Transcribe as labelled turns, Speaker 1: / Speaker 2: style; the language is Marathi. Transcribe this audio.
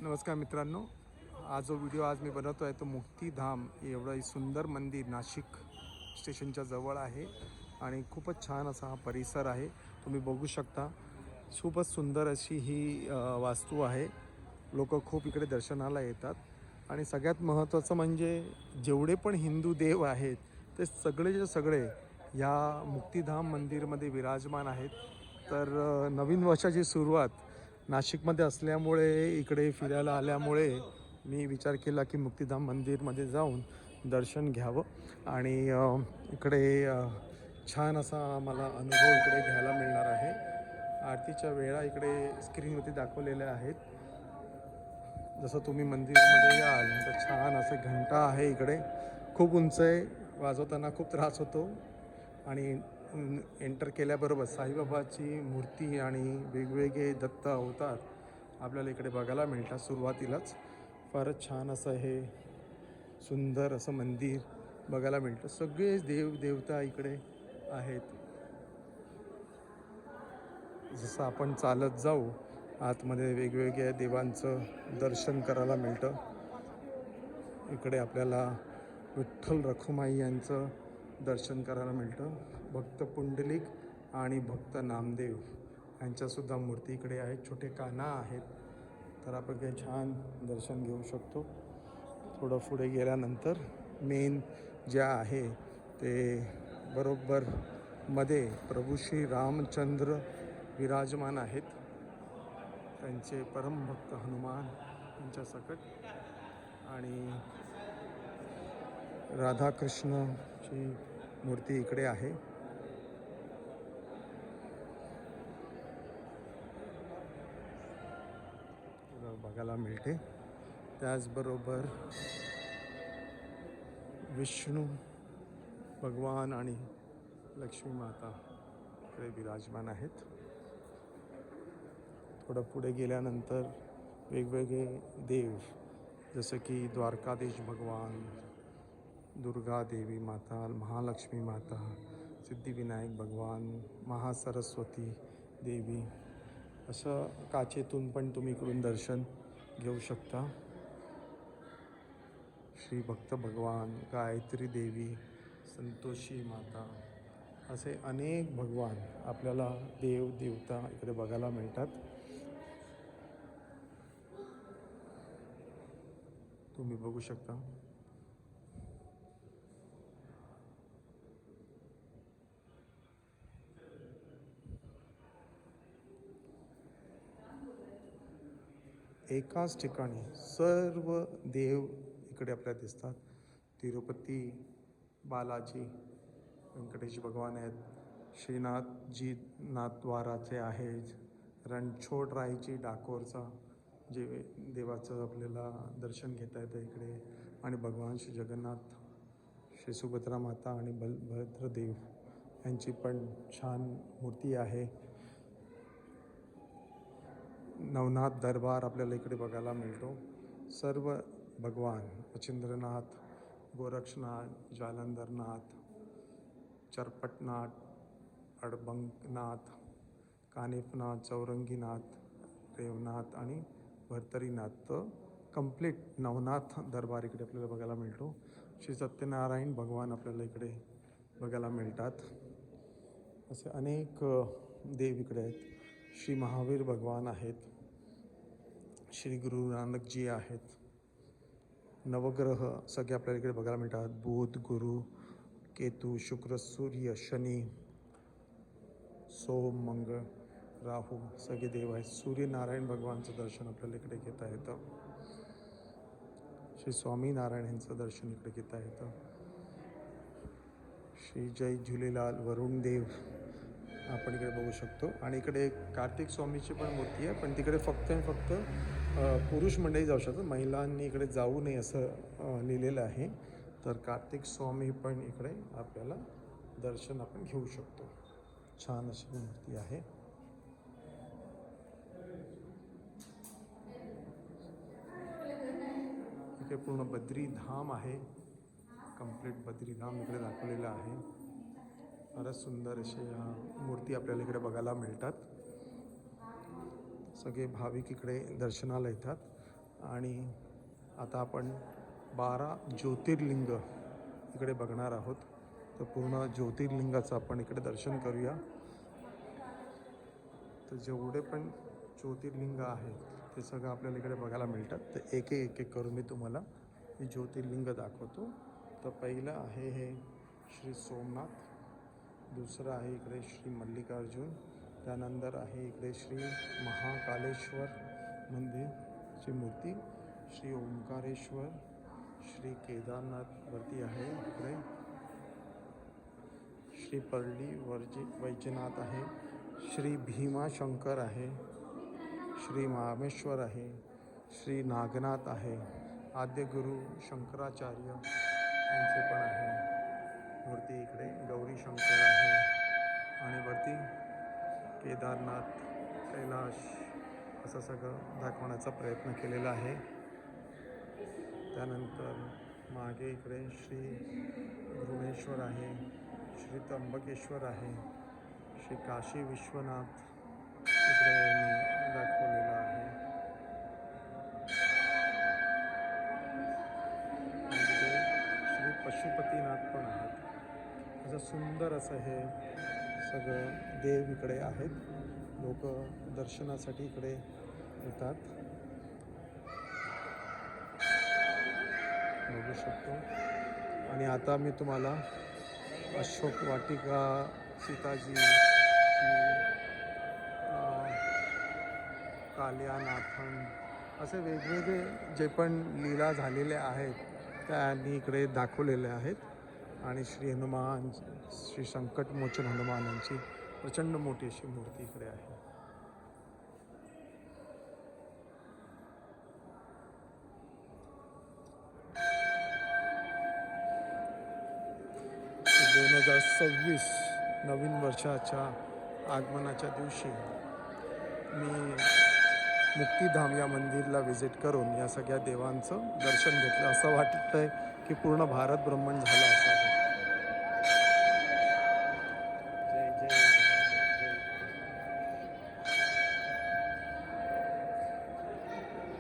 Speaker 1: नमस्कार मित्रांनो, जो व्हिडिओ मी बनवतो आहे तो मुक्तिधाम एवढं सुंदर मंदिर नाशिक स्टेशनच्या जवळ आहे आणि खूपच छान असा हा परिसर आहे. तुम्ही बघू शकता, खूपच सुंदर अशी ही वास्तू आहे. लोक खूप इकडे दर्शनाला येतात आणि सगळ्यात महत्त्वाचं म्हणजे जेवढे पण हिंदू देव आहेत ते सगळेचे सगळे या मुक्तिधाम मंदिरमध्ये विराजमान आहेत. तर नवीन वर्षाची सुरुवात नाशिकमध्ये असल्यामुळे इकडे फिरायला आल्यामुळे मी विचार केला की मुक्तिधाम मंदिरमध्ये जाऊन दर्शन घ्यावं आणि इकडे छान असा मला अनुभव इकडे घ्यायला मिळणार आहे. आरतीच्या वेळा इकडे स्क्रीनवरती दाखवलेल्या आहेत. जसं तुम्ही मंदिरमध्ये याल तर छान असं घंटा आहे इकडे, खूप उंच आहे, वाजवताना खूप त्रास होतो आणि एंटर केल्याबरोबर साईबाबाची मूर्ती आणि वेगवेगळे दत्त अवतार आपल्याला इकडे बघायला मिळतात. सुरुवातीलाच फारच छान असं हे सुंदर असं मंदिर बघायला मिळतं. सगळे देवता इकडे आहेत. जसं आपण चालत जाऊ आतमध्ये वेगवेगळ्या देवांचं दर्शन करायला मिळतं. इकडे आपल्याला विठ्ठल रखुमाई यांचं दर्शन करायला मिळतं. भक्त पुंडलिक आणि भक्त नामदेव यांच्यासुद्धा मूर्ती इकडे आहेत. छोटे कान्हा आहेत, तर आपण काही छान दर्शन घेऊ शकतो. थोडं पुढे गेल्यानंतर मेन जे आहे ते बरोबर मध्ये प्रभू श्री रामचंद्र विराजमान आहेत. त्यांचे परमभक्त हनुमान यांच्या सकट आणि राधाकृष्णची मूर्ती इकडे आहे. बघायला मिळते. त्याचबरोबर विष्णू भगवान आणि लक्ष्मी माता इकडे विराजमान आहेत. थोडं पुढे गेल्यानंतर वेगवेगळे देव जसं की द्वारकाधीश भगवान, दुर्गा देवी माता, महालक्ष्मी माता, सिद्धिविनायक भगवान, महासरस्वती देवी, असं काचेतून पण तुम्ही इकडून दर्शन घेऊ शकता. श्री भक्त भगवान, गायत्री देवी, संतोषी माता, असे अनेक भगवान आपल्याला देव देवता इकडे बघायला मिळतात. तुम्ही बघू शकता. एकाच ठिकाणी सर्व देव इकडे आपल्याला दिसतात. तिरुपती बालाजी व्यंकटेश भगवान आहेत, श्रीनाथजी नाथद्वाराचे आहेत, रणछोडरायची डाकोरचा जे देवाचं आपल्याला दर्शन घेता येतं इकडे, आणि भगवान श्री जगन्नाथ, श्री सुभद्रा माता आणि बलभद्रदेव यांची पण छान मूर्ती आहे. नवनाथ दरबार आपल्याला इकडे बघायला मिळतो. सर्व भगवान मच्छिंद्रनाथ, गोरक्षनाथ, जालंधरनाथ, चरपटनाथ, अडबंगनाथ, कानिफनाथ, चौरंगीनाथ, रेवनाथ आणि भर्तरीनाथ, तर कंप्लीट नवनाथ दरबार इकडे आपल्याला बघायला मिळतो. श्री सत्यनारायण भगवान आपल्याला इकडे बघायला मिळतात. असे अनेक देव इकडे आहेत. श्री महावीर भगवान आहेत, श्री गुरु नानकजी आहेत. नवग्रह सगळे आपल्याला इकडे बघायला मिळतात. बुध, गुरु, केतू, शुक्र, सूर्य, शनी, सोम, मंगळ, राहू सगळे देव आहेत. सूर्यनारायण भगवानचं दर्शन आपल्याला इकडे घेता येतं. श्री स्वामीनारायण यांचं दर्शन इकडे घेता येतं. श्री जय झुलेलाल वरुण देव आपण इकडे बघू शकतो. आणि इकडे कार्तिक स्वामीची पण मूर्ती आहे, पण तिकडे फक्त पुरुष मंडळी जाऊ शकतात, महिलांनी इकडे जाऊ नये असं लिहिलेलं आहे. तर कार्तिक स्वामी पण इकडे आपल्याला दर्शन आपण घेऊ शकतो. छान अशी मूर्ती आहे. इकडे पूर्ण बद्रीधाम आहे. कंप्लीट बद्रीधाम इकडे दाखवलेलं आहे. फारच सुंदर असे मूर्ती आपल्याला इकडे बघायला मिळतात. सगळे भाविक इकडे दर्शनाला येतात आणि आता आपण 12 ज्योतिर्लिंग इकडे बघणार आहोत. तर पूर्ण ज्योतिर्लिंगाचं आपण इकडे दर्शन करूया. तर जेवढे पण ज्योतिर्लिंग आहेत ते सगळं आपल्याला इकडे बघायला मिळतात. तर एक एक करून मी तुम्हाला हे ज्योतिर्लिंग दाखवतो. तर पहिलं आहे हे श्री सोमनाथ, दुसरं आहे इकडे श्री मल्लिकार्जुन, त्यानंतर आहे इकडे श्री महाकालेश्वर मंदिरची मूर्ती, श्री ओंकारेश्वर, श्री केदारनाथवरती आहे इकडे, श्री परली वैजनाथ आहे, श्री भीमाशंकर आहे, श्री महामेश्वर आहे, श्री नागनाथ आहे, आद्यगुरु शंकराचार्य यांचे पण आहे मूर्ती इकडे, गौरी शंकर आहे आणि वरती केदारनाथ, कैलाश असं सगळं दाखवण्याचा प्रयत्न केलेला आहे. त्यानंतर मागे इकडे श्री भ्रुमेश्वर आहे, श्री त्र्यंबकेश्वर आहे, श्री काशी विश्वनाथ इकडे दाखवलेलं आहे. श्री पशुपतीनाथ पण आहेत. असं सुंदर असं हे सगळं देव इकडे आहेत. लोक दर्शनासाठी इकडे येतात, बघू शकतो. आणि आता मी तुम्हाला अशोक वाटिका, सीताजी, कालियानाथन असे वेगवेगळे जे पण लीला झालेल्या आहेत त्यांनी इकडे दाखवलेले आहेत. आणि श्री हनुमान, श्री संकटमोचन हनुमानांची प्रचंड मोठी अशी मूर्ती इकडे आहे. 2026 नवीन वर्षाच्या आगमनाच्या दिवशी मी मुक्तिधाम या मंदिरला व्हिजिट करून या सगळ्या देवांचं दर्शन घेतलं. असं वाटतंय की पूर्ण भारत भ्रमण झालं असं.